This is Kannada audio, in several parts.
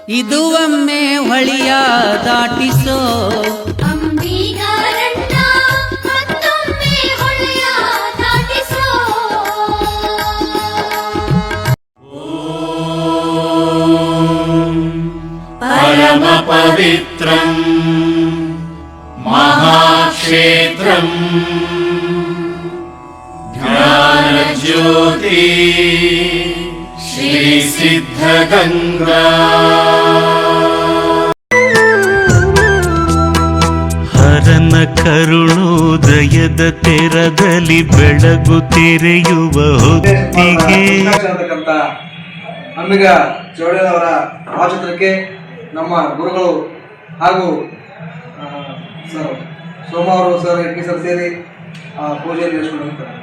ಇದು ಒಮ್ಮೆ ಹೊಳಿಯ ದಾಟಿಸೋ ಅಂಬಿಗರಣ್ಣ ಮತ್ತೊಮ್ಮೆ ಹೊಳೆಯ ದಾಟಿಸೋ ಪರಮ ಪವಿತ್ರಂ ಮಹಾಕ್ಷೇತ್ರಂ ಜ್ಞಾನಜ್ಯೋತಿ ಶ್ರೀ ಸಿದ್ಧಗಂಗಾ ಹರನ ಕರುಣೋದಯದ ತೆರದಲ್ಲಿ ಬೆಳಗು ತೆರೆಯುವ ಹೊತ್ತಿಗೆ ಅಂಬಿಗ ಚೌಡೇರವರ ಭಾವಚಿತ್ರಕ್ಕೆ ನಮ್ಮ ಗುರುಗಳು ಹಾಗೂ ಸರ್ ಸೋಮ ಅವರು ಸರ್ ಎಟ್ಟಿ ಸರ್ ಸೇರಿ ಪೂಜೆಯಲ್ಲಿ ನಡೆಸಿಕೊಂಡಿರ್ತಾರೆ.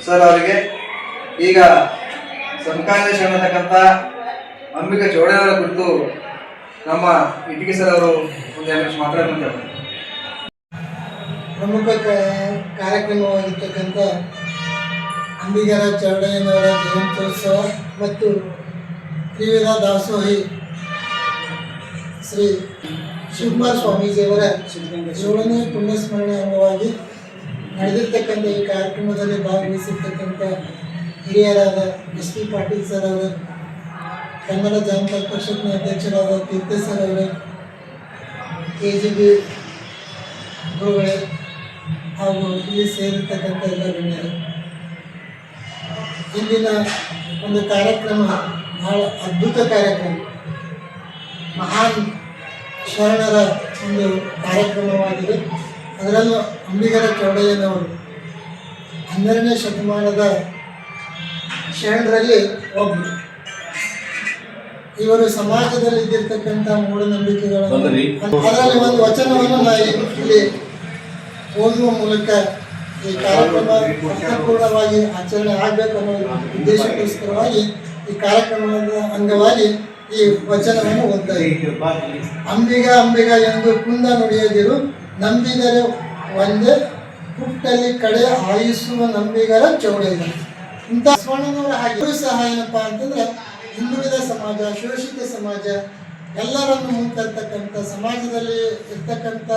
ಸರ್ ಅವರಿಗೆ ಈಗ ಸಮಕಾಲೀನ ಶರಣತಕ್ಕಂಥ ಅಂಬಿಗ ಚೌಡೇರವರ ಕುರಿತು ನಮ್ಮ ಇಟಿಕೆ ಸರ್ ಅವರು ಒಂದು 2 ನಿಮಿಷ ಮಾತಾಡ್ತಾರೆ. ಪ್ರಮುಖ ಕಾರ್ಯಕ್ರಮವಾಗಿರ್ತಕ್ಕಂಥ ಅಂಬಿಗರ ಚೌಡಯ್ಯನವರ ಜಯಂತ್ಯೋತ್ಸವ ಮತ್ತು ತ್ರಿವಿಧ ದಾಸೋಹಿ ಶ್ರೀ ಶಿವಕುಮಾರ ಸ್ವಾಮೀಜಿಯವರ 7ನೇ ಪುಣ್ಯಸ್ಮರಣೆ ಅಂಗವಾಗಿ ನಡೆದಿರ್ತಕ್ಕಂಥ ಈ ಕಾರ್ಯಕ್ರಮದಲ್ಲಿ ಭಾಗವಹಿಸಿರ್ತಕ್ಕಂಥ ಹಿರಿಯರಾದ ಎಸ್ ಪಿ ಪಾಟೀಲ್ ಸರ್ ಅವರು, ಕನ್ನಡ ಜಾನಪದ ಪರಿಷತ್ನ ಅಧ್ಯಕ್ಷರಾದ ತೀರ್ಥ ಸರ್ ಅವರು, KGB ಗುರುಗಳೇ ಹಾಗೂ ಇಲ್ಲಿ ಸೇರಿರ್ತಕ್ಕಂಥ ಎಲ್ಲ ಗಣ್ಯರು, ಇಂದಿನ ಒಂದು ಕಾರ್ಯಕ್ರಮ ಬಹಳ ಅದ್ಭುತ ಕಾರ್ಯಕ್ರಮ, ಮಹಾನ್ ಶರಣರ ಒಂದು ಕಾರ್ಯಕ್ರಮವಾಗಿದೆ. ಅದರಲ್ಲೂ ಅಂಬಿಗರ ಚೌಡಯ್ಯನವರು 12ನೇ ಶತಮಾನದ ಶರಣರಲ್ಲಿ ಒಬ್ಬರು. ಇವರು ಸಮಾಜದಲ್ಲಿ ಇದ್ದಿರ್ತಕ್ಕಂಥ ಮೂಢನಂಬಿಕೆಗಳನ್ನು ಅದರಲ್ಲಿ ಒಂದು ವಚನವನ್ನು ನಾವು ಇಲ್ಲಿ ಓದುವ ಮೂಲಕ ಈ ಕಾರ್ಯಕ್ರಮ ಅರ್ಥಪೂರ್ಣವಾಗಿ ಆಚರಣೆ ಆಗಬೇಕು ಅನ್ನೋ ಉದ್ದೇಶಕ್ಕೋಸ್ಕರವಾಗಿ ಈ ಕಾರ್ಯಕ್ರಮದ ಅಂಗವಾಗಿ ಈ ವಚನವನ್ನು ಓದ್ತಾ ಇದ್ದೀವಿ. ಅಂಬಿಗ ಅಂಬಿಗ ಎಂದು ಕುಂದ ನುಡಿಯದಿರು, ನಂಬಿದರೆ ಒಂದೇ ಪುಟ್ಟಲ್ಲಿ ಕಡೆ ಆಯಿಸುವ ನಂಬಿಗರ ಚೌಡಯ್ಯ. ಇಂಥ ಸ್ವರ್ಣನವರ ಹಾಗೆ ಸಹ ಏನಪ್ಪ ಅಂತಂದ್ರೆ ಹಿಂದುಳಿದ ಸಮಾಜ, ಶೋಷಿತ ಸಮಾಜ, ಎಲ್ಲರನ್ನು ಮುಂತರ್ತಕ್ಕಂಥ ಸಮಾಜದಲ್ಲಿ ಇರ್ತಕ್ಕಂಥ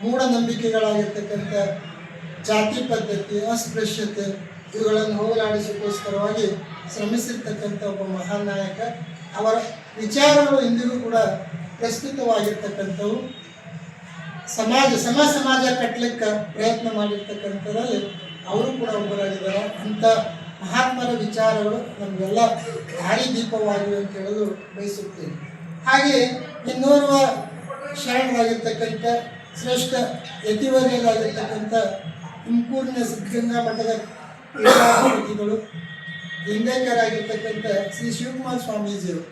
ಮೂಢನಂಬಿಕೆಗಳಾಗಿರ್ತಕ್ಕಂಥ ಜಾತಿ ಪದ್ಧತಿ, ಅಸ್ಪೃಶ್ಯತೆ ಇವುಗಳನ್ನು ಹೋಗಲಾಡಿಸೋಕ್ಕೋಸ್ಕರವಾಗಿ ಶ್ರಮಿಸಿರ್ತಕ್ಕಂಥ ಒಬ್ಬ ಮಹಾನ್ ನಾಯಕ. ಅವರ ವಿಚಾರಗಳು ಇಂದಿಗೂ ಕೂಡ ಪ್ರಸ್ತುತವಾಗಿರ್ತಕ್ಕಂಥವು. ಸಮಾಜ ಕಟ್ಟಲಿಕ್ಕೆ ಪ್ರಯತ್ನ ಮಾಡಿರ್ತಕ್ಕಂಥದ್ರಲ್ಲಿ ಅವರು ಕೂಡ ಒಬ್ಬರಾಗಿದ್ದಾರೆ. ಅಂಥ ಮಹಾತ್ಮರ ವಿಚಾರಗಳು ನಮಗೆಲ್ಲ ದಾರಿದೀಪವಾಗಿವೆ ಅಂತ ಹೇಳಲು ಬಯಸುತ್ತೇನೆ. ಹಾಗೆ ಇನ್ನೋರ್ವ ಶರಣರಾಗಿರ್ತಕ್ಕಂಥ ಶ್ರೇಷ್ಠ ಯತಿವರ್ಯರಾಗಿರ್ತಕ್ಕಂಥ ತುಮಕೂರಿನ ಸಿದ್ಧಗಂಗಾ ಮಠದ ಪೀಠಾಧಿಪತಿಗಳು, ಲಿಂಗೈಕ್ಯರಾಗಿರ್ತಕ್ಕಂಥ ಶ್ರೀ ಶಿವಕುಮಾರ ಸ್ವಾಮೀಜಿಯವರು,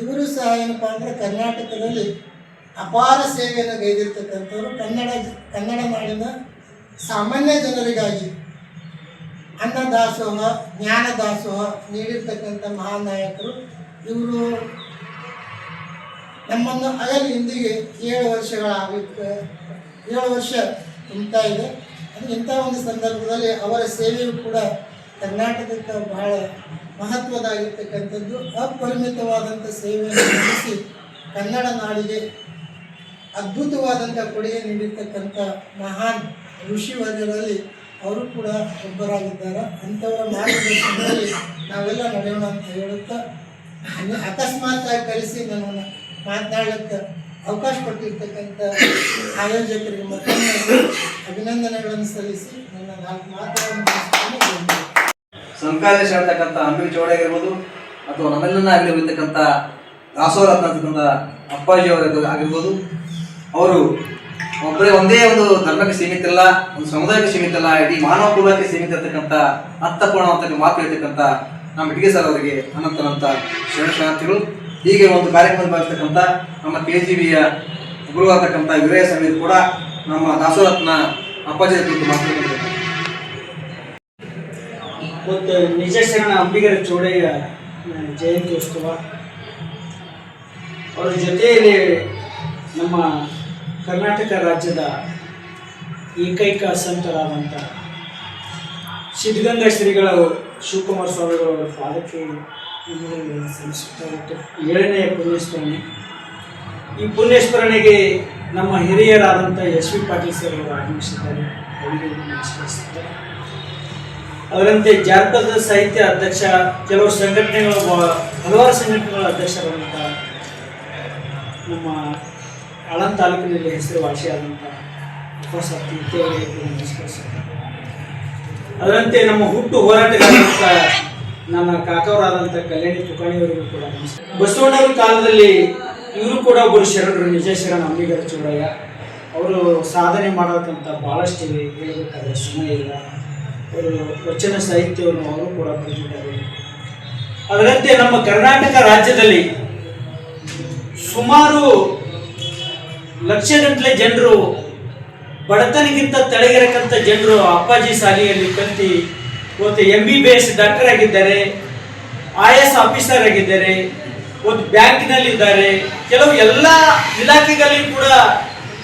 ಇವರು ಸಹ ಏನಪ್ಪ ಅಂದರೆ ಕರ್ನಾಟಕದಲ್ಲಿ ಅಪಾರ ಸೇವೆಯನ್ನು ಗೈದಿರ್ತಕ್ಕಂಥವ್ರು. ಕನ್ನಡ ನಾಡಿನ ಸಾಮಾನ್ಯ ಜನರಿಗಾಗಿ ಅನ್ನದಾಸೋಹ, ಜ್ಞಾನ ದಾಸೋಹ ನೀಡಿರ್ತಕ್ಕಂಥ ಮಹಾನ್ ನಾಯಕರು. ಇವರು ನಮ್ಮನ್ನು ಅಗಲಿ ಇಂದಿಗೆ 7 ವರ್ಷ ತುಂಬ್ತಾ ಇದೆ. ಅದು ಇಂಥ ಒಂದು ಸಂದರ್ಭದಲ್ಲಿ ಅವರ ಸೇವೆಯು ಕೂಡ ಕರ್ನಾಟಕಕ್ಕೆ ಬಹಳ ಮಹತ್ವದಾಗಿರ್ತಕ್ಕಂಥದ್ದು. ಅಪರಿಮಿತವಾದಂಥ ಸೇವೆಯನ್ನು ನಡೆಸಿ ಕನ್ನಡ ನಾಡಿಗೆ ಅದ್ಭುತವಾದಂಥ ಕೊಡುಗೆ ನೀಡಿರ್ತಕ್ಕಂಥ ಮಹಾನ್ ಋಷಿವರ್ಯರಲ್ಲಿ ಅವರು ಕೂಡ ಒಬ್ಬರಾಗಿದ್ದಾರೆ. ಅಂಥವರ ಮಾರ್ಗದರ್ಶನದಲ್ಲಿ ನಾವೆಲ್ಲ ನಡೆಯೋಣ ಅಂತ ಹೇಳುತ್ತಾ, ಅಕಸ್ಮಾತ್ ಆಗಿ ಕರೆಸಿ ನನ್ನನ್ನು ಮಾತನಾಡಲಿಕ್ಕೆ ಅವಕಾಶ ಕೊಟ್ಟಿರ್ತಕ್ಕಂಥ ಆಯೋಜಕರಿಗೆ ಮತ್ತೊಮ್ಮೆ ಅಭಿನಂದನೆಗಳನ್ನು ಸಲ್ಲಿಸಿ ನನ್ನ 4 ಮಾತುಗಳನ್ನು ಸಮಕಾಲೀನ ಶರಣತಕ್ಕಂಥ ಅಂಬಿಗ ಚೌಡಯ್ಯ ಆಗಿರ್ಬೋದು ಅಥವಾ ನಮ್ಮೆಲ್ಲನ ಆಗಲಿ ಹೋಗಿರ್ತಕ್ಕಂಥ ದಾಸೋರತ್ನ ಅಂತಕ್ಕಂಥ ಅಪ್ಪಾಜಿಯವರ ಆಗಿರ್ಬೋದು, ಅವರು ಒಂದೇ ಒಂದು ಧರ್ಮಕ್ಕೆ ಸೀಮಿತ ಇಲ್ಲ, ಒಂದು ಸಮುದಾಯಕ್ಕೆ ಸೀಮಿತ ಇಲ್ಲ, ಇಡೀ ಮಾನವ ಕುಲಕ್ಕೆ ಸೀಮಿತ ಇರ್ತಕ್ಕಂಥ ಅರ್ಥಪೂರ್ಣವಂತ ಮಾತು ಹೇಳ್ತಕ್ಕಂಥ ನಮ್ಮ ಇಟಿಗೆ ಸರ್ ಅವರಿಗೆ ಅನಂತ ಶರಣಾರ್ಥಿಗಳು. ಹೀಗೆ ಒಂದು ಕಾರ್ಯಕ್ರಮದಲ್ಲಿ ಬರ್ತಕ್ಕಂಥ ನಮ್ಮ KGBಯ ಗುರುವಾಗ್ತಕ್ಕಂಥ ವೀರಯ್ಯ ಸ್ವಾಮಿ ಕೂಡ ನಮ್ಮ ದಾಸೋರತ್ನ ಅಪ್ಪಾಜಿ ಕುರಿತು ಮಾತನಾಡಿದ್ದಾರೆ. ಮತ್ತು ನಿಜ ಶರಣ ಅಂಬಿಗರ ಚೌಡಯ್ಯ ಜಯಂತ್ಯೋತ್ಸವ, ಅವರ ಜೊತೆಯಲ್ಲಿ ನಮ್ಮ ಕರ್ನಾಟಕ ರಾಜ್ಯದ ಏಕೈಕ ಸಂತರಾದಂಥ ಸಿದ್ಧಗಂಗಾ ಶ್ರೀಗಳ ಶಿವಕುಮಾರ ಸ್ವಾಮಿಗಳವರ ಪಾದಕ್ಕೆ ನಮನಗಳನ್ನು ಸಲ್ಲಿಸುತ್ತಾ ಇತ್ತು 7ನೇ ಪುಣ್ಯಸ್ಮರಣೆ. ಈ ಪುಣ್ಯಸ್ಮರಣೆಗೆ ನಮ್ಮ ಹಿರಿಯರಾದಂಥ ಎಸ್ ವಿ ಪಾಟೀಲ್ ಸರ್ ಅವರು ಆಗಮಿಸಿದ್ದಾರೆ. ಅವರಿಗೆ ನಮಸ್ಕರಿಸುತ್ತಾರೆ. ಅದರಂತೆ ಜಾನಪದ ಸಾಹಿತ್ಯ ಅಧ್ಯಕ್ಷ, ಕೆಲವು ಸಂಘಟನೆಗಳ ಹಲವಾರು ಸಂಘಟನೆಗಳ ಅಧ್ಯಕ್ಷರಾದಂಥ ನಮ್ಮ ಆಳಂದ ತಾಲೂಕಿನಲ್ಲಿ ಹೆಸರುವಾಸಿಯಾದಂಥ ಉಪಸಾರ್ಥಿ ಇತ್ಯಾದಿಗಳಿಗೆ ನಮಸ್ಕರಿಸುತ್ತಾರೆ. ಅದರಂತೆ ನಮ್ಮ ಹುಟ್ಟು ಹೋರಾಟಗಾರರಂಥ ನನ್ನ ಕಾಕವರಾದಂಥ ಕಲ್ಯಾಣಿ ತುಕಾಣಿಯವರಿಗೂ ಕೂಡ ನಮಸ್ಕಾರ. ಬಸವಣ್ಣವ್ರ ಕಾಲದಲ್ಲಿ ಇವರು ಕೂಡ ಒಬ್ಬರು ಶರಣರು, ನಿಜ ಶರಣ ಅಂಬಿಗರ ಚೌಡಯ್ಯ. ಅವರು ಸಾಧನೆ ಮಾಡೋಕ್ಕಂತ ಭಾಳಷ್ಟಿವೆ, ಹೇಳಬೇಕಾದ್ರೆ ಸಮಯ ಇಲ್ಲ. ಅವರು ವಚನ ಸಾಹಿತ್ಯವನ್ನು ಅವರು ಕೂಡ ಬರೆದಿದ್ದಾರೆ. ಅದರಂತೆ ನಮ್ಮ ಕರ್ನಾಟಕ ರಾಜ್ಯದಲ್ಲಿ ಸುಮಾರು ಲಕ್ಷಗಟ್ಟಲೆ ಜನರು, ಬಡತನಕ್ಕಿಂತ ತೆಳಗಿರಕ್ಕಂಥ ಜನರು ಅಪ್ಪಾಜಿ ಶಾಲೆಯಲ್ಲಿ ಕಲಿತು ಇವತ್ತು MBBS ಡಾಕ್ಟರ್ ಆಗಿದ್ದಾರೆ, IAS ಆಫೀಸರ್ ಆಗಿದ್ದಾರೆ, ಒಂದು ಬ್ಯಾಂಕಿನಲ್ಲಿದ್ದಾರೆ. ಕೆಲವು ಎಲ್ಲ ಇಲಾಖೆಗಳಲ್ಲಿ ಕೂಡ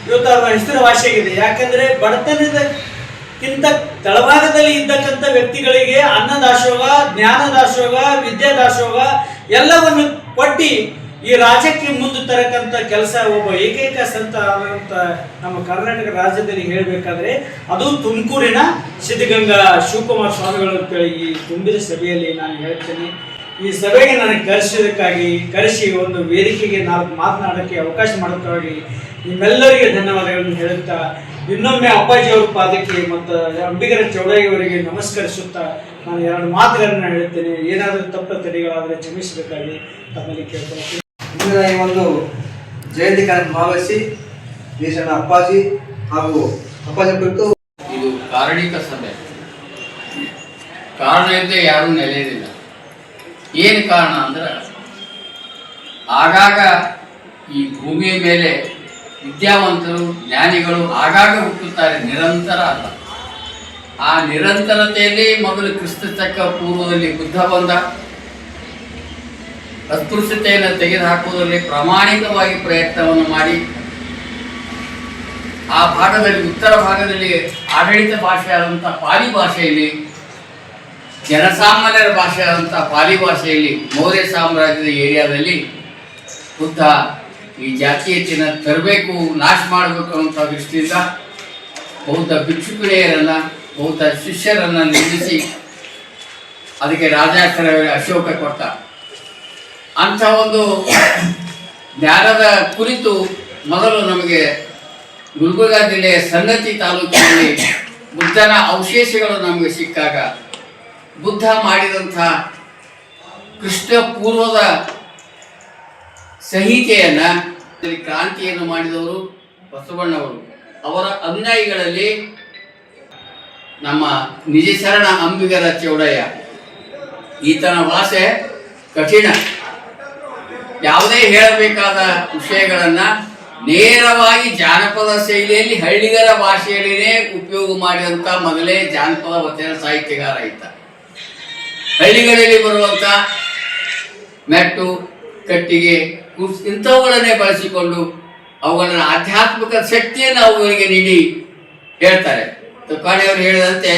ಇವತ್ತು ಅವರ ಹೆಸರುವಾಸಿಯಾಗಿದೆ. ಯಾಕಂದರೆ ಬಡತನದಕ್ಕಿಂತ ತಳಭಾಗದಲ್ಲಿ ಇದ್ದಕ್ಕಂಥ ವ್ಯಕ್ತಿಗಳಿಗೆ ಅನ್ನದಾಸೋಹ, ಜ್ಞಾನದಾಸೋಹ, ವಿದ್ಯಾದಾಸೋಹ ಎಲ್ಲವನ್ನು ಕೊಟ್ಟು ಈ ರಾಜ್ಯಕ್ಕೆ ಮುಂದೆ ತರಕ್ಕಂಥ ಕೆಲಸ ಒಬ್ಬ ಏಕೈಕ ಸಂತ ಆದಂಥ ನಮ್ಮ ಕರ್ನಾಟಕ ರಾಜ್ಯದಲ್ಲಿ ಹೇಳಬೇಕಾದ್ರೆ ಅದು ತುಮಕೂರಿನ ಸಿದ್ಧಗಂಗಾ ಶಿವಕುಮಾರ ಸ್ವಾಮಿಗಳು ಅಂತೇಳಿ ಈ ತುಂಬಿದ ಸಭೆಯಲ್ಲಿ ನಾನು ಹೇಳ್ತೇನೆ. ಈ ಸಭೆಗೆ ನನಗೆ ಕರೆಸಿ ಒಂದು ವೇದಿಕೆಗೆ ನಾವು ಮಾತನಾಡೋಕ್ಕೆ ಅವಕಾಶ ಮಾಡೋಕ್ಕಾಗಿ ನಿಮ್ಮೆಲ್ಲರಿಗೆ ಧನ್ಯವಾದಗಳನ್ನು ಹೇಳುತ್ತಾ, ಇನ್ನೊಮ್ಮೆ ಅಪ್ಪಾಜಿಯವರ ಪಾದಕ್ಕೆ ಮತ್ತು ಅಂಬಿಗರ ಚೌಡಯ್ಯವರಿಗೆ ನಮಸ್ಕರಿಸುತ್ತಾ ನಾನು 2 ಮಾತುಗಳನ್ನು ಹೇಳುತ್ತೇನೆ. ಏನಾದರೂ ತಪ್ಪು ತಡೆಗಳಾದರೆ ಕ್ಷಮಿಸಬೇಕಾಗಿ ತಮ್ಮಲ್ಲಿ ಕೇಳ್ಕೊಳ್ತೀನಿ. ಇಂದಿನ ಈ ಒಂದು ಜಯಂತಿ ಕಾರ್ಯಕ್ರಮ ಭಾಗವಹಿಸಿ ದೇಶದ ಅಪ್ಪಾಜಿ ಹಾಗೂ ಅಪ್ಪಾಜಿ ಕುರಿತು ಇದು ಕಾರಣಿಕ ಸಭೆ. ಕಾರಣ ಇದ್ದೇ ಯಾರೂ ನೆಲೆಯಲಿಲ್ಲ. ಏನು ಕಾರಣ ಅಂದ್ರೆ, ಆಗಾಗ ಈ ಭೂಮಿಯ ಮೇಲೆ ವಿದ್ಯಾವಂತರು, ಜ್ಞಾನಿಗಳು ಆಗಾಗ ಹುಟ್ಟುತ್ತಾರೆ, ನಿರಂತರ ಅಲ್ಲ. ಆ ನಿರಂತರತೆಯಲ್ಲಿ ಮೊದಲು ಕ್ರಿಸ್ತ ಶಕ ಪೂರ್ವದಲ್ಲಿ ಬುದ್ಧ ಬಂದ. ಅಸ್ಪೃಶ್ಯತೆಯನ್ನು ತೆಗೆದುಹಾಕುವುದರಲ್ಲಿ ಪ್ರಾಮಾಣಿಕವಾಗಿ ಪ್ರಯತ್ನವನ್ನು ಮಾಡಿ ಆ ಭಾಗದಲ್ಲಿ, ಉತ್ತರ ಭಾಗದಲ್ಲಿ ಆಡಳಿತ ಭಾಷೆಯಾದಂಥ ಪಾಲಿ ಭಾಷೆಯಲ್ಲಿ, ಜನಸಾಮಾನ್ಯರ ಭಾಷೆಯಾದಂಥ ಪಾಲಿ ಭಾಷೆಯಲ್ಲಿ ಮೌರ್ಯ ಸಾಮ್ರಾಜ್ಯದ ಏರಿಯಾದಲ್ಲಿ ಬುದ್ಧ ಈ ಜಾತೀಯತೆಯನ್ನು ತರಬೇಕು, ನಾಶ ಮಾಡಬೇಕು ಅನ್ನುವಂಥ ದೃಷ್ಟಿಯಿಂದ ಬೌದ್ಧ ಭಿಕ್ಷುಕಿಣಿಯರನ್ನು, ಬೌದ್ಧ ಶಿಷ್ಯರನ್ನು ನಿರ್ಮಿಸಿ ಅದಕ್ಕೆ ರಾಜಾಚಾರ್ಯ ಅಶೋಕ ಕೊಟ್ಟ. ಅಂಥ ಒಂದು ಜ್ಞಾನದ ಕುರಿತು ಮೊದಲು ನಮಗೆ ಗುಲ್ಬರ್ಗಾ ಜಿಲ್ಲೆಯ ಸನ್ನತಿ ತಾಲೂಕಿನಲ್ಲಿ ಬುದ್ಧನ ಅವಶೇಷಗಳು ನಮಗೆ ಸಿಕ್ಕಾಗ ಬುದ್ಧ ಮಾಡಿದಂಥ ಕೃಷ್ಣ ಪೂರ್ವದ ಸಂಹಿತೆಯನ್ನು, ಕ್ರಾಂತಿಯನ್ನು ಮಾಡಿದವರು ಬಸವಣ್ಣವರು. ಅವರ ಅನುಯಾಯಿಗಳಲ್ಲಿ ನಮ್ಮ ನಿಜ ಶರಣ ಅಂಬಿಗರ ಚೌಡಯ್ಯ. ಈತನ ಭಾಷೆ ಕಠಿಣ. ಯಾವುದೇ ಹೇಳಬೇಕಾದ ವಿಷಯಗಳನ್ನು ನೇರವಾಗಿ ಜಾನಪದ ಶೈಲಿಯಲ್ಲಿ ಹಳ್ಳಿಗರ ಭಾಷೆಯಲ್ಲಿನೇ ಉಪಯೋಗ ಮಾಡಿದಂಥ ಮೊದಲೇ ಜಾನಪದ ವಚನ ಸಾಹಿತ್ಯಗಾರ ಈತ. ಹಳ್ಳಿಗಳಲ್ಲಿ ಬರುವಂಥ ಮೆಟ್ಟು, ಕಟ್ಟಿಗೆ, ಇಂಥವುಗಳನ್ನೇ ಬಳಸಿಕೊಂಡು ಅವುಗಳ ಆಧ್ಯಾತ್ಮಿಕ ಶಕ್ತಿಯನ್ನು ಅವುಗಳಿಗೆ ನೀಡಿ ಹೇಳ್ತಾರೆ. ತುಕಾಣಿಯವರು ಹೇಳಿದಂತೆ,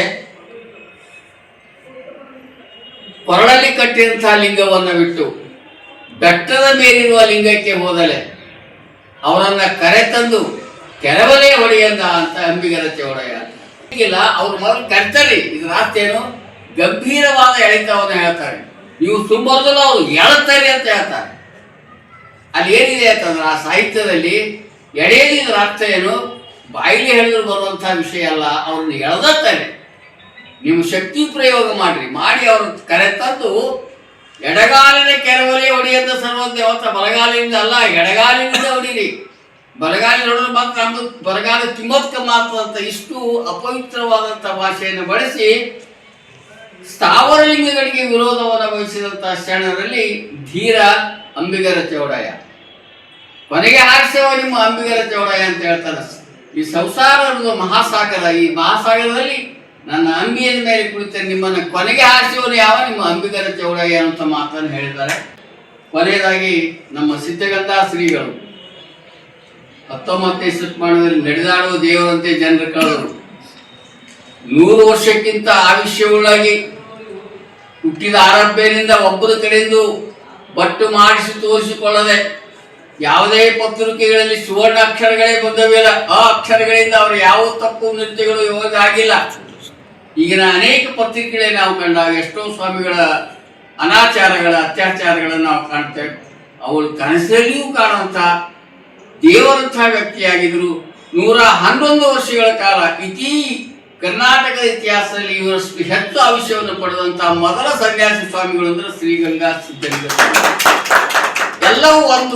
ಕೊರಳಲ್ಲಿ ಕಟ್ಟಿದಂತಹ ಲಿಂಗವನ್ನು ಬಿಟ್ಟು ಬೆಟ್ಟದ ಮೇಲಿರುವ ಲಿಂಗಕ್ಕೆ ಹೋದಲೆ ಅವರನ್ನ ಕರೆತಂದು ಕೆರವಲೇ ಹೊಡೆಯಂದ ಅಂತ ಅಂಬಿಗರ ಚೌಡಯ್ಯ. ಇಲ್ಲ, ಅವ್ರು ಮೊದಲು ಕರ್ತಾರೆ. ಇದರ ಅರ್ಥ ಏನು? ಗಂಭೀರವಾದ ಎಳೆತವನ್ನು ಹೇಳ್ತಾರೆ. ನೀವು ತುಂಬದಲ್ಲ, ಅವರು ಎಳುತ್ತಾರೆ ಅಂತ ಹೇಳ್ತಾರೆ. ಅಲ್ಲಿ ಏನಿದೆ ಅಂತಂದ್ರೆ, ಆ ಸಾಹಿತ್ಯದಲ್ಲಿ ಎಳೆಯಲಿ ಇದರ ಅರ್ಥ ಏನು? ಬಾಯಿಲಿ ಹೇಳಿದ್ರು ಬರುವಂಥ ವಿಷಯ ಅಲ್ಲ, ಅವ್ರನ್ನ ಎಳೆದಾರೆ. ನೀವು ಶಕ್ತಿ ಪ್ರಯೋಗ ಮಾಡಿ ಅವ್ರ ಕರೆತಂದು ಎಡಗಾಲಿನ ಕೆರವಲೇ ಹೊಡೆಯಂತ ಸರ್ವಂತ ಯಾವತ್ತ ಬಲಗಾಲಿನಿಂದ ಅಲ್ಲ, ಎಡಗಾಲಿನಿಂದ ಹೊಡೀರಿ. ಬಲಗಾಲಿ ಹೊಡೆದ್ರೆ ಮಾತ್ರ ನಮ್ದು ಬಲಗಾಲ ತಿಮ್ಮತ್ಕ ಮಾತ್ರ ಅಂತ ಇಷ್ಟು ಅಪವಿತ್ರವಾದಂಥ ಭಾಷೆಯನ್ನು ಬಳಸಿ ಸ್ಥಾವರ ಲಿಂಗಗಳಿಗೆ ವಿರೋಧವನ್ನು ವಹಿಸಿದಂಥ ಶರಣರಲ್ಲಿ ಧೀರ ಅಂಬಿಗರ ಚೌಡಯ್ಯ. ಕೊನೆಗೆ ಹಾರಿಸವ ನಿಮ್ಮ ಅಂಬಿಗರ ಚೌಡಯ್ಯ ಅಂತ ಹೇಳ್ತಾರೆ. ಈ ಸಂಸಾರ ಅನ್ನೋದು ಮಹಾಸಾಗರ. ಈ ಮಹಾಸಾಗರದಲ್ಲಿ ನನ್ನ ಅಂಬಿಯ ಮೇಲೆ ಕುಳಿತ ನಿಮ್ಮನ್ನು ಕೊನೆಗೆ ಹಾರಿಸುವನು ಯಾವ? ನಿಮ್ಮ ಅಂಬಿಗರ ಚೌಡಯ್ಯ ಅಂತ ಮಾತನ್ನು ಹೇಳಿದ್ದಾರೆ. ಕೊನೆಯದಾಗಿ ನಮ್ಮ ಸಿದ್ಧಗಂಗಾ ಶ್ರೀಗಳು 19ನೇ ಶತಮಾನದಲ್ಲಿ ನಡೆದಾಡುವ ದೇವರಂತೆ ಜನರು ಕಳೆದರು. 100 ವರ್ಷಕ್ಕಿಂತ ಆಯುಷ್ಯವುಳ್ಳಾಗಿ ಹುಟ್ಟಿದ ಆರಂಭದಿಂದ ಒಬ್ಬರ ಕಡೆಯಿಂದ ಬಟ್ಟು ಮಾಡಿಸಿ ತೋರಿಸಿಕೊಳ್ಳದೆ ಯಾವುದೇ ಪತ್ರಿಕೆಗಳಲ್ಲಿ ಸುವರ್ಣ ಅಕ್ಷರಗಳೇ ಬಂದವಿಲ್ಲ, ಆ ಅಕ್ಷರಗಳಿಂದ ಅವರು ಯಾವ ತಪ್ಪು ನೃತ್ಯಗಳು ಆಗಿಲ್ಲ. ಈಗಿನ ಅನೇಕ ಪತ್ರಿಕೆಗಳೇ ನಾವು ಕಂಡಾಗ ಎಷ್ಟೋ ಸ್ವಾಮಿಗಳ ಅನಾಚಾರಗಳ ಅತ್ಯಾಚಾರಗಳನ್ನು ನಾವು ಕಾಣ್ತೇವೆ. ಅವಳು ಕನಸಲ್ಲಿಯೂ ಕಾಣುವಂಥ ದೇವರಂಥ ವ್ಯಕ್ತಿಯಾಗಿದ್ದರು. 111 ವರ್ಷಗಳ ಕಾಲ ಕರ್ನಾಟಕದ ಇತಿಹಾಸದಲ್ಲಿ ಇವರಷ್ಟು ಹೆಚ್ಚು ಆವಿಷ್ಯವನ್ನು ಪಡೆದಂತಹ ಮೊದಲ ಸನ್ಯಾಸಿ ಸ್ವಾಮಿಗಳು ಅಂದರೆ ಶ್ರೀಗಂಗಾ ಸಿದ್ಧಲಿಂಗ. ಎಲ್ಲವೂ ಒಂದು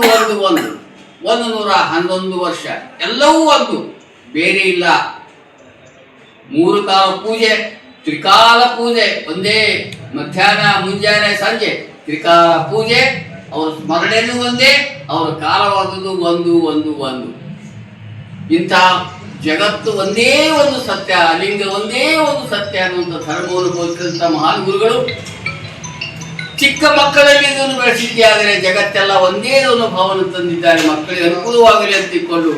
111 ವರ್ಷ, ಎಲ್ಲವೂ ಒಂದು, ಬೇರೆ ಇಲ್ಲ. 3 ಕಾಲ ಪೂಜೆ, ತ್ರಿಕಾಲ ಪೂಜೆ, ಒಂದೇ ಮಧ್ಯಾಹ್ನ ಮುಂಜಾನೆ ಸಂಜೆ ತ್ರಿಕಾಲ ಪೂಜೆ. ಅವರ ಸ್ಮರಣೆಯೂ ಒಂದೇ, ಅವರ ಕಾಲವಾದದ್ದು ಒಂದು. ಇಂಥ ಜಗತ್ತು ಒಂದೇ ಒಂದು ಸತ್ಯ, ಲಿಂಗ ಒಂದೇ ಒಂದು ಸತ್ಯ ಅನ್ನುವಂಥ ಧರ್ಮವನ್ನು ಬೋಧಿಸಿದಂಥ ಮಹಾನ್ ಗುರುಗಳು ಚಿಕ್ಕ ಮಕ್ಕಳಲ್ಲಿ ಇದನ್ನು ಬೆಳೆಸಿದ್ದಾದರೆ ಜಗತ್ತೆಲ್ಲ ಒಂದೇ ಒಂದು ಭಾವನೆ ತಂದಿದ್ದಾರೆ. ಮಕ್ಕಳಿಗೆ ಅನುಕೂಲವಾಗಲಿ ಅಂತಿಕೊಂಡು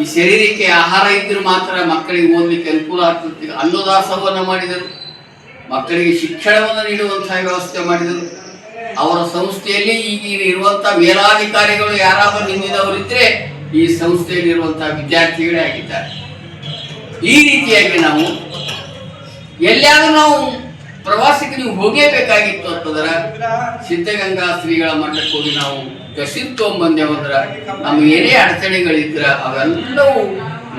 ಈ ಶರೀರಕ್ಕೆ ಆಹಾರ ಇದ್ದರೂ ಮಾತ್ರ ಮಕ್ಕಳಿಗೆ ಓದಲಿಕ್ಕೆ ಅನುಕೂಲ ಆಗ್ತದೆ. ಅನ್ನದಾಸೋಹವನ್ನು ಮಾಡಿದರು, ಮಕ್ಕಳಿಗೆ ಶಿಕ್ಷಣವನ್ನು ನೀಡುವಂತಹ ವ್ಯವಸ್ಥೆ ಮಾಡಿದರು. ಅವರ ಸಂಸ್ಥೆಯಲ್ಲಿ ಈಗ ಇರುವಂಥ ಮೇಲಾಧಿಕಾರಿಗಳು ಯಾರಾದರೂ ಹಿಂದಿನವರಿದ್ದರೆ ಈ ಸಂಸ್ಥೆಯಲ್ಲಿ ಇರುವಂತಹ ವಿದ್ಯಾರ್ಥಿಗಳೇ ಆಗಿದ್ದಾರೆ. ಈ ರೀತಿಯಾಗಿ ನಾವು ಎಲ್ಲಾದ್ರೂ ನಾವು ಪ್ರವಾಸಕ್ಕೆ ನೀವು ಹೋಗೇಬೇಕಾಗಿತ್ತು ಅಂತಂದ್ರೆ ಸಿದ್ಧಗಂಗಾ ಶ್ರೀಗಳ ಮಠಕ್ಕೆ ಹೋಗಿ ನಾವು ಬಂದೇವಂದ್ರ ನಮ್ಗೆ ಏನೇ ಅಡಚಣೆಗಳಿದ್ರ ಅವೆಲ್ಲವೂ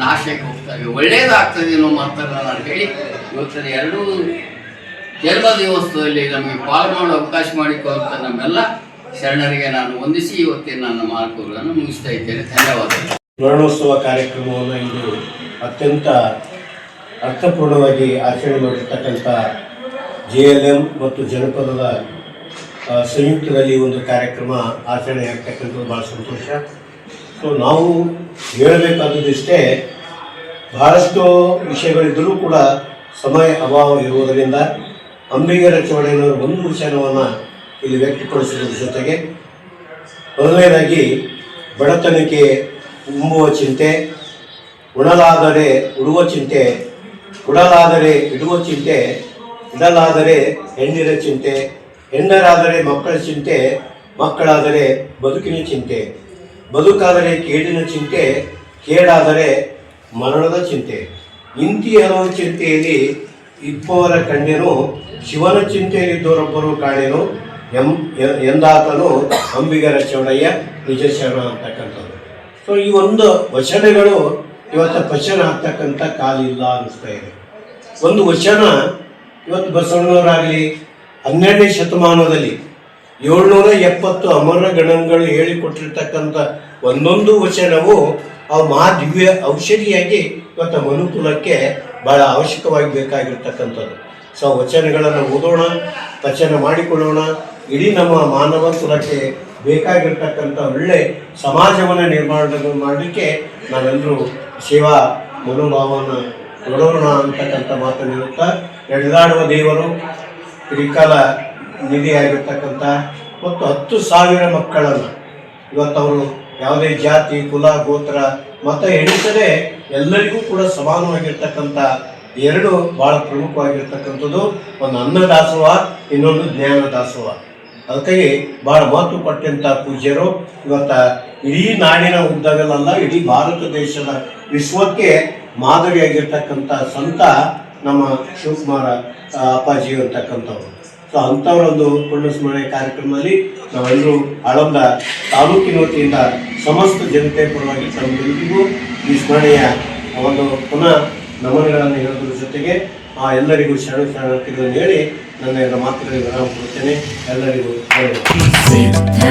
ನಾಶಕ್ಕೆ ಹೋಗ್ತವೆ, ಒಳ್ಳೇದಾಗ್ತದೆ ಅನ್ನೋ ಮಾತನ್ನ ನಾನು ಹೇಳಿ ಇವತ್ತಿನ 2 ಜನ್ಮ ದಿವಸದಲ್ಲಿ ನಮಗೆ ಪಾಲು ಮಾಡೋ ಅವಕಾಶ ಮಾಡಿಕೊಳ್ಳುವಂಥ ನಮ್ಮೆಲ್ಲ ಶರಣರಿಗೆ ನಾನು ವಂದಿಸಿ ಇವತ್ತಿನ ನನ್ನ ಮಾತುಗಳನ್ನು ಮುಗಿಸ್ತಾ ಇದ್ದೇನೆ. ಧನ್ಯವಾದಗಳು. ಸ್ಮರಣೋತ್ಸವ ಕಾರ್ಯಕ್ರಮವನ್ನು ಇಂದು ಅತ್ಯಂತ ಅರ್ಥಪೂರ್ಣವಾಗಿ ಆಚರಣೆ ಮಾಡಿರ್ತಕ್ಕಂಥ JLM ಮತ್ತು ಜನಪದದ ಸಂಯುಕ್ತದಲ್ಲಿ ಒಂದು ಕಾರ್ಯಕ್ರಮ ಆಚರಣೆ ಆಗ್ತಕ್ಕಂಥದ್ದು ಭಾಳ ಸಂತೋಷ. ಸೊ ನಾವು ಹೇಳಬೇಕಾದದಿಷ್ಟೇ, ಬಹಳಷ್ಟು ವಿಷಯಗಳಿದ್ದರೂ ಕೂಡ ಸಮಯ ಅಭಾವ ಇರುವುದರಿಂದ ಅಂಬಿಗರ ಚೌಡಯ್ಯನವರು ಒಂದು ವಿಷಯವನ್ನು ಇಲ್ಲಿ ವ್ಯಕ್ತಪಡಿಸುವುದರ ಜೊತೆಗೆ ಮೊದಲನೇದಾಗಿ ಬಡತನಕ್ಕೆ ಉಂಬುವ ಚಿಂತೆ, ಉಣಲಾದರೆ ಉಡುವ ಚಿಂತೆ, ಉಡಲಾದರೆ ಇಡುವ ಚಿಂತೆ, ಇಡಲಾದರೆ ಹೆಣ್ಣಿನ ಚಿಂತೆ, ಹೆಣ್ಣರಾದರೆ ಮಕ್ಕಳ ಚಿಂತೆ, ಮಕ್ಕಳಾದರೆ ಬದುಕಿನ ಚಿಂತೆ, ಬದುಕಾದರೆ ಕೇಡಿನ ಚಿಂತೆ, ಕೇಡಾದರೆ ಮರಣದ ಚಿಂತೆ. ಇಂತಿ ಹಲವು ಚಿಂತೆಯಲ್ಲಿ ಇಪ್ಪವರ ಕಂಡೆನು, ಶಿವನ ಚಿಂತೆಯಲ್ಲಿದ್ದವರೊಬ್ಬರು ಕಾಣೆನು ಎಂದಾತನು ಅಂಬಿಗರ ಚೌಡಯ್ಯ ನಿಜ ಶರಣ ಅಂತಕ್ಕಂಥದ್ದು. ಸೊ ಈ ಒಂದು ವಚನಗಳು ಇವತ್ತು ವಚನ ಆಗ್ತಕ್ಕಂಥ ಕಾಲಿಲ್ಲ ಅನ್ನಿಸ್ತಾ ಇದೆ. ಒಂದು ವಚನ ಇವತ್ತು ಬಸವಣ್ಣವರಾಗಲಿ 12ನೇ ಶತಮಾನದಲ್ಲಿ 770 ಅಮರ ಗಣಗಳು ಹೇಳಿಕೊಟ್ಟಿರ್ತಕ್ಕಂಥ ಒಂದೊಂದು ವಚನವು ಅವು ಮಹಾದಿವ್ಯ ಔಷಧಿಯಾಗಿ ಇವತ್ತು ಮನುಕುಲಕ್ಕೆ ಭಾಳ ಅವಶ್ಯಕವಾಗಿ ಬೇಕಾಗಿರ್ತಕ್ಕಂಥದ್ದು. ಸೊ ವಚನಗಳನ್ನು ಓದೋಣ, ವಚನ ಮಾಡಿಕೊಳ್ಳೋಣ. ಇಡೀ ನಮ್ಮ ಮಾನವ ಕುಲಕ್ಕೆ ಬೇಕಾಗಿರ್ತಕ್ಕಂಥ ಒಳ್ಳೆ ಸಮಾಜವನ್ನು ನಿರ್ಮಾಣ ಮಾಡಲಿಕ್ಕೆ ನಾವೆಲ್ಲರೂ ಸೇವಾ ಮನೋಭಾವವನ್ನು ಕೊಡೋಣ ಅಂತಕ್ಕಂಥ ಮಾತನ್ನು ಹೇಳುತ್ತಾ, ನಡೆದಾಡುವ ದೇವರು ತ್ರಿಕಾಲ ನಿಧಿಯಾಗಿರ್ತಕ್ಕಂಥ ಮತ್ತು 10,000 ಮಕ್ಕಳನ್ನು ಇವತ್ತವರು ಯಾವುದೇ ಜಾತಿ ಕುಲ ಗೋತ್ರ ಮತ ಎಣಿಸದೆ ಎಲ್ಲರಿಗೂ ಕೂಡ ಸಮಾನವಾಗಿರ್ತಕ್ಕಂಥ 2 ಭಾಳ ಪ್ರಮುಖವಾಗಿರ್ತಕ್ಕಂಥದ್ದು. ಒಂದು ಅನ್ನದಾಸೋಹ, ಇನ್ನೊಂದು ಜ್ಞಾನ ದಾಸೋಹ. ಅದಕ್ಕಾಗಿ ಭಾಳ ಮಹತ್ವ ಕೊಟ್ಟಂಥ ಪೂಜ್ಯರು ಇವತ್ತು ಇಡೀ ನಾಡಿನ ಉದ್ದಗಲಲ್ಲ, ಇಡೀ ಭಾರತ ದೇಶದ ವಿಶ್ವಕ್ಕೆ ಮಾದರಿಯಾಗಿರ್ತಕ್ಕಂಥ ಸಂತ ನಮ್ಮ ಶಿವಕುಮಾರ ಅಪ್ಪಾಜಿ ಅಂತಕ್ಕಂಥವ್ರು. ಸೊ ಅಂಥವರೊಂದು ಪುಣ್ಯಸ್ಮರಣೆ ಕಾರ್ಯಕ್ರಮದಲ್ಲಿ ನಾವೆಲ್ಲರೂ ಆಳಂದ ತಾಲೂಕಿನ ವತಿಯಿಂದ ಸಮಸ್ತ ಜನತೆ ಪರವಾಗಿ ತಮ್ಮೆಲ್ಲರಿಗೂ ಈ ಸ್ಮರಣೆಯ ಒಂದು ಪುನಃ ನಮನಗಳನ್ನು ಹೇಳೋದ್ರ ಜೊತೆಗೆ ಎಲ್ಲರಿಗೂ ಶರಣಾರ್ಥಿಗಳನ್ನು ಹೇಳಿ ನನ್ನ ಮಾತುಗಳಿಗೆ ವಿರಾಮ ಕೊಡ್ತೇನೆ. ಎಲ್ಲರಿಗೂ ಧನ್ಯವಾದ.